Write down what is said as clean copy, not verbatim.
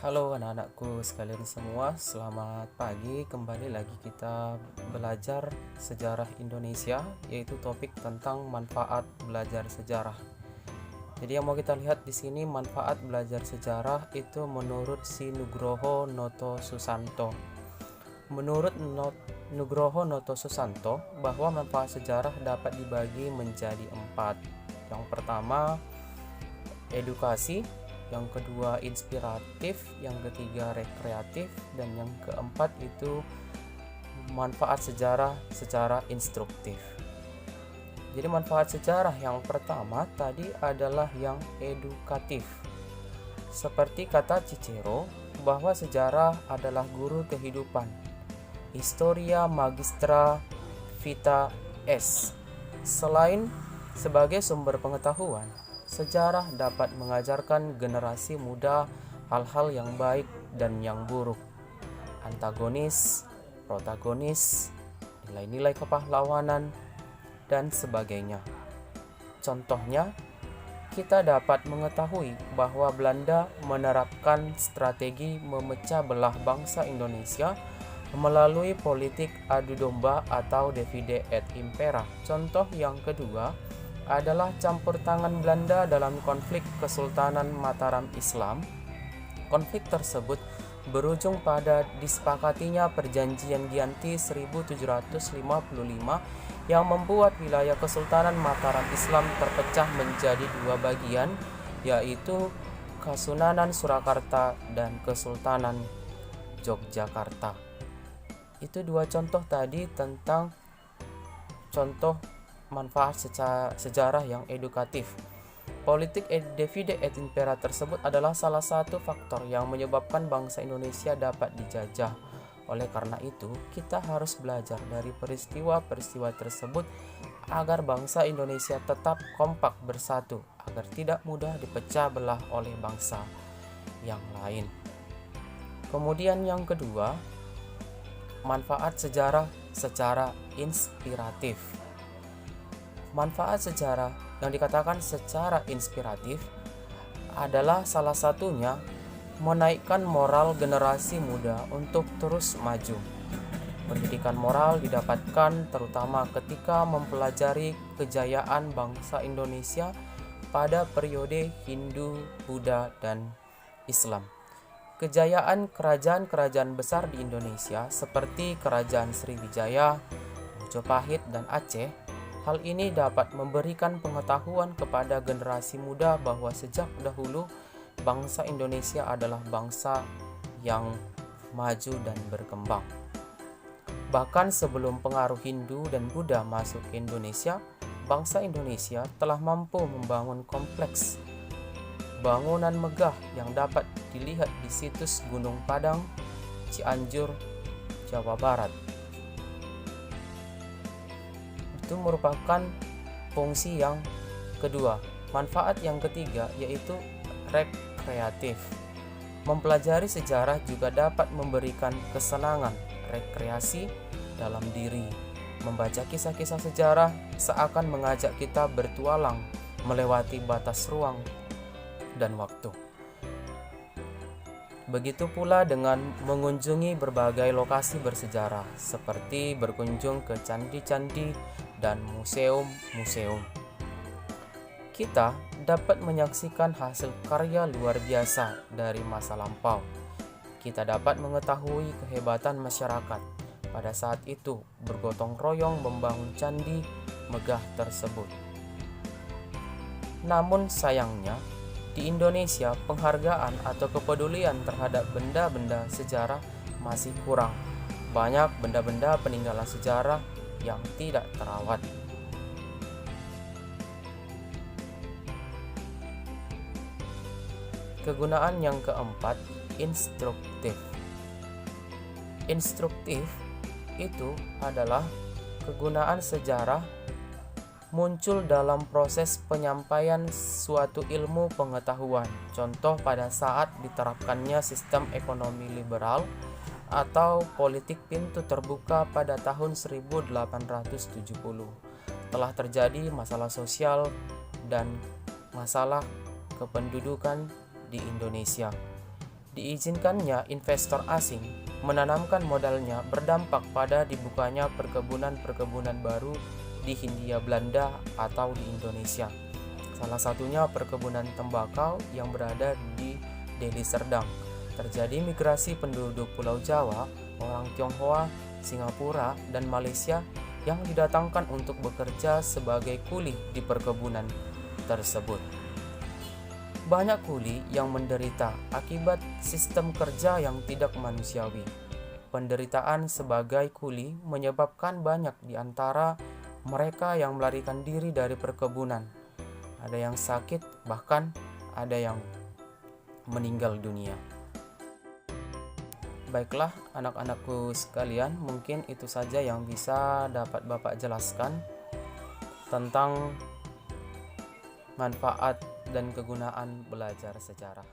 Halo anak-anakku sekalian semua, selamat pagi. Kembali lagi kita belajar sejarah Indonesia, yaitu topik tentang manfaat belajar sejarah. Jadi yang mau kita lihat di sini, manfaat belajar sejarah itu menurut si Nugroho Noto Susanto. Menurut Nugroho Noto Susanto, bahwa manfaat sejarah dapat dibagi menjadi 4. Yang pertama, edukasi. Yang kedua, inspiratif. Yang ketiga, rekreatif. Dan yang keempat itu manfaat sejarah secara instruktif. Jadi manfaat sejarah yang pertama tadi adalah yang edukatif. Seperti kata Cicero bahwa sejarah adalah guru kehidupan. Historia magistra vita est. Selain sebagai sumber pengetahuan, sejarah dapat mengajarkan generasi muda hal-hal yang baik dan yang buruk, antagonis, protagonis, nilai-nilai kepahlawanan, dan sebagainya. Contohnya, kita dapat mengetahui bahwa Belanda menerapkan strategi memecah belah bangsa Indonesia melalui politik adu domba atau divide et impera. Contoh yang kedua adalah campur tangan Belanda dalam konflik Kesultanan Mataram Islam. Konflik tersebut berujung pada disepakatinya Perjanjian Giyanti 1755 yang membuat wilayah Kesultanan Mataram Islam terpecah menjadi 2 bagian, yaitu Kasunanan Surakarta dan Kesultanan Yogyakarta. Itu 2 contoh tadi tentang contoh manfaat sejarah yang edukatif. Politik divide et impera tersebut adalah salah satu faktor yang menyebabkan bangsa Indonesia dapat dijajah. Oleh karena itu, kita harus belajar dari peristiwa-peristiwa tersebut agar bangsa Indonesia tetap kompak bersatu, agar tidak mudah dipecah belah oleh bangsa yang lain. Kemudian yang kedua, manfaat sejarah secara inspiratif. Manfaat sejarah yang dikatakan secara inspiratif adalah salah satunya menaikkan moral generasi muda untuk terus maju. Pendidikan moral didapatkan terutama ketika mempelajari kejayaan bangsa Indonesia pada periode Hindu, Buddha, dan Islam. Kejayaan kerajaan-kerajaan besar di Indonesia seperti Kerajaan Sriwijaya, Majapahit, dan Aceh. Hal ini dapat memberikan pengetahuan kepada generasi muda bahwa sejak dahulu bangsa Indonesia adalah bangsa yang maju dan berkembang. Bahkan sebelum pengaruh Hindu dan Buddha masuk ke Indonesia, bangsa Indonesia telah mampu membangun kompleks bangunan megah yang dapat dilihat di situs Gunung Padang, Cianjur, Jawa Barat. Itu merupakan fungsi yang kedua. Manfaat yang ketiga yaitu rekreatif. Mempelajari sejarah juga dapat memberikan kesenangan, rekreasi dalam diri. Membaca kisah-kisah sejarah seakan mengajak kita bertualang melewati batas ruang dan waktu. Begitu pula dengan mengunjungi berbagai lokasi bersejarah, seperti berkunjung ke candi-candi dan museum-museum. Kita dapat menyaksikan hasil karya luar biasa dari masa lampau. Kita dapat mengetahui kehebatan masyarakat pada saat itu bergotong royong membangun candi megah tersebut. Namun sayangnya, di Indonesia penghargaan atau kepedulian terhadap benda-benda sejarah masih kurang. Banyak benda-benda peninggalan sejarah yang tidak terawat. Kegunaan yang keempat, instruktif. Instruktif itu adalah kegunaan sejarah muncul dalam proses penyampaian suatu ilmu pengetahuan. Contoh pada saat diterapkannya sistem ekonomi liberal atau politik pintu terbuka pada tahun 1870. Telah terjadi masalah sosial dan masalah kependudukan di Indonesia. Diizinkannya investor asing menanamkan modalnya berdampak pada dibukanya perkebunan-perkebunan baru di Hindia Belanda atau di Indonesia. Salah satunya perkebunan tembakau yang berada di Deli Serdang. Terjadi migrasi penduduk Pulau Jawa, orang Tionghoa, Singapura, dan Malaysia yang didatangkan untuk bekerja sebagai kuli di perkebunan tersebut. Banyak kuli yang menderita akibat sistem kerja yang tidak manusiawi. Penderitaan sebagai kuli menyebabkan banyak di antara mereka yang melarikan diri dari perkebunan. Ada yang sakit, bahkan ada yang meninggal dunia. Baiklah anak-anakku sekalian, mungkin itu saja yang bisa dapat Bapak jelaskan tentang manfaat dan kegunaan belajar sejarah.